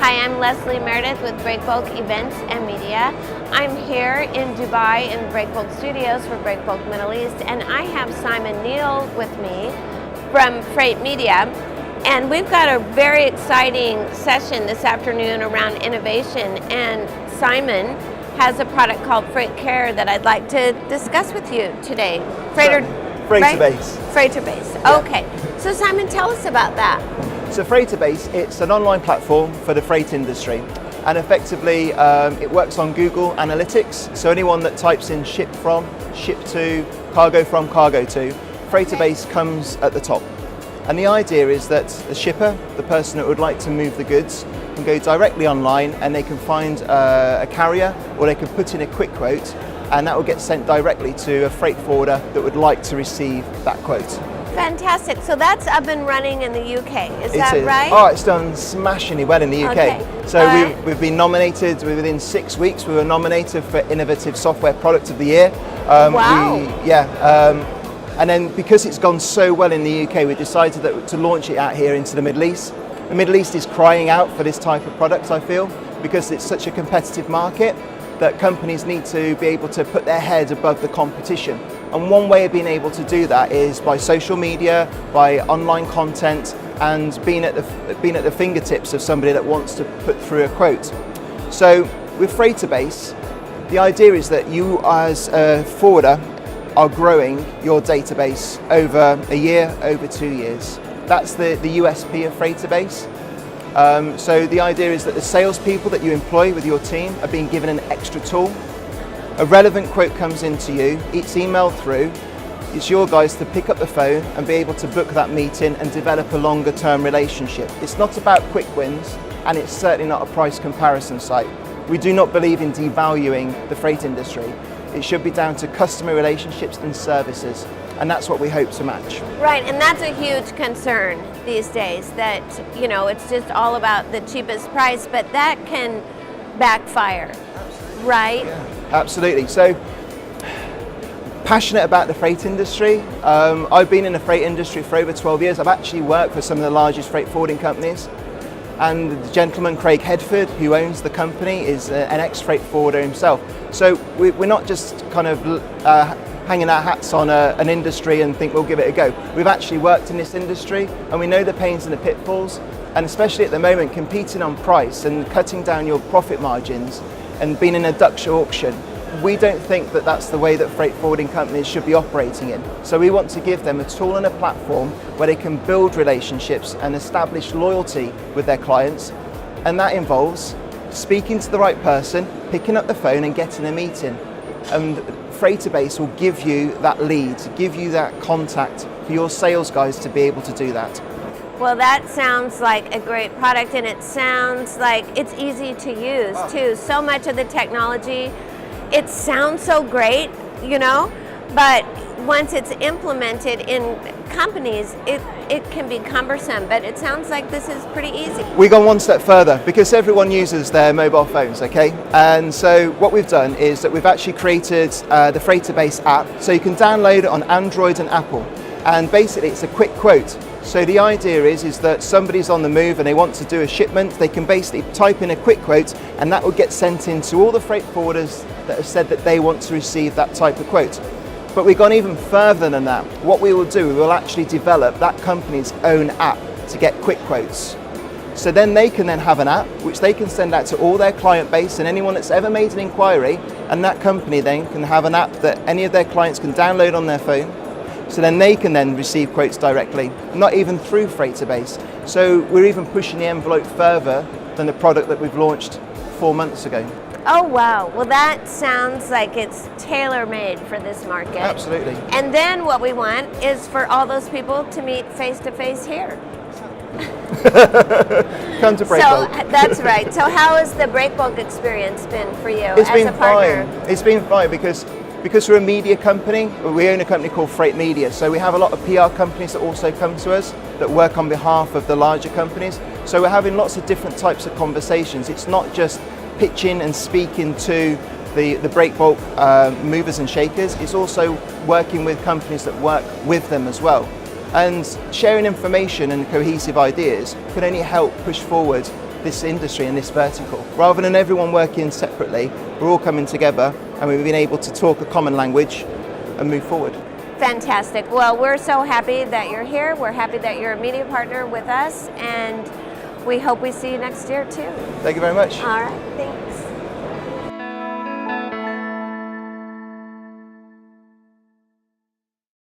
Hi, I'm Leslie Meredith with Breakbulk Events and Media. I'm here in Dubai in Breakbulk Studios for Breakbulk Middle East, and I have Simon Neale with me from Freight Media. And we've got a very exciting session this afternoon around innovation, and Simon has a product called Freight Care that I'd like to discuss with you today. Freightabase. Right? Freightabase. Yeah. Okay. So Simon, tell us about that. So Freightabase, it's an online platform for the freight industry, and effectively it works on Google Analytics. So anyone that types in ship from, ship to, cargo from, cargo to, Freightabase comes at the top. And the idea is that the shipper, the person that would like to move the goods, can go directly online and they can find a carrier, or they can put in a quick quote, and that will get sent directly to a freight forwarder that would like to receive that quote. Fantastic. So that's up and running in the UK, is that right? Oh, it's done smashingly well in the UK. Okay. So we've been nominated, within 6 weeks we were nominated for Innovative Software Product of the Year. Wow. And then because it's gone so well in the UK, we decided to launch it out here into the Middle East. The Middle East is crying out for this type of product, I feel, because it's such a competitive market that companies need to be able to put their head above the competition. And one way of being able to do that is by social media, by online content, and being at the fingertips of somebody that wants to put through a quote. So with Freightabase, the idea is that you as a forwarder are growing your database over a year, over 2 years. That's the USP of Freightabase. So the idea is that the salespeople that you employ with your team are being given an extra tool. A relevant quote comes into you, it's emailed through, it's your guys to pick up the phone and be able to book that meeting and develop a longer term relationship. It's not about quick wins, and it's certainly not a price comparison site. We do not believe in devaluing the freight industry. It should be down to customer relationships and services, and that's what we hope to match. Right, and that's a huge concern these days, that, you know, it's just all about the cheapest price, but that can backfire, right? Yeah, absolutely. So, passionate about the freight industry. I've been in the freight industry for over 12 years. I've actually worked for some of the largest freight forwarding companies. And the gentleman, Craig Headford, who owns the company, is an ex-freight forwarder himself. So we're not just kind of hanging our hats on an industry and think we'll give it a go. We've actually worked in this industry, and we know the pains and the pitfalls, and especially at the moment, competing on price and cutting down your profit margins and being in a Dutch auction. We don't think that that's the way that freight forwarding companies should be operating in. So we want to give them a tool and a platform where they can build relationships and establish loyalty with their clients. And that involves speaking to the right person, picking up the phone and getting a meeting. And Freightabase will give you that lead, give you that contact for your sales guys to be able to do that. Well, that sounds like a great product, and it sounds like it's easy to use too. So much of the technology, it sounds so great, you know, but once it's implemented in companies, it can be cumbersome, but it sounds like this is pretty easy. We've gone one step further because everyone uses their mobile phones, okay? And so what we've done is that we've actually created the Freightabase app, so you can download it on Android and Apple. And basically it's a quick quote. So the idea is that somebody's on the move and they want to do a shipment, they can basically type in a quick quote, and that will get sent in to all the freight forwarders that have said that they want to receive that type of quote. But we've gone even further than that. What we will do, we will actually develop that company's own app to get quick quotes. So then they can then have an app which they can send out to all their client base and anyone that's ever made an inquiry, and that company then can have an app that any of their clients can download on their phone. So then they can then receive quotes directly, not even through Freightabase. So we're even pushing the envelope further than the product that we've launched 4 months ago. Oh wow, well that sounds like it's tailor-made for this market. Absolutely. And then what we want is for all those people to meet face-to-face here. Come to Breakbulk. So that's right. So how has the Breakbulk experience been for you It's as been a partner? fine. It's been fine because we're a media company. We own a company called Freight Media, so we have a lot of PR companies that also come to us that work on behalf of the larger companies. So we're having lots of different types of conversations. It's not just pitching and speaking to the Breakbulk movers and shakers. It's also working with companies that work with them as well. And sharing information and cohesive ideas can only help push forward this industry and this vertical. Rather than everyone working separately, we're all coming together and we've been able to talk a common language and move forward. Fantastic. Well, we're so happy that you're here. We're happy that you're a media partner with us, and we hope we see you next year too. Thank you very much. All right, thanks.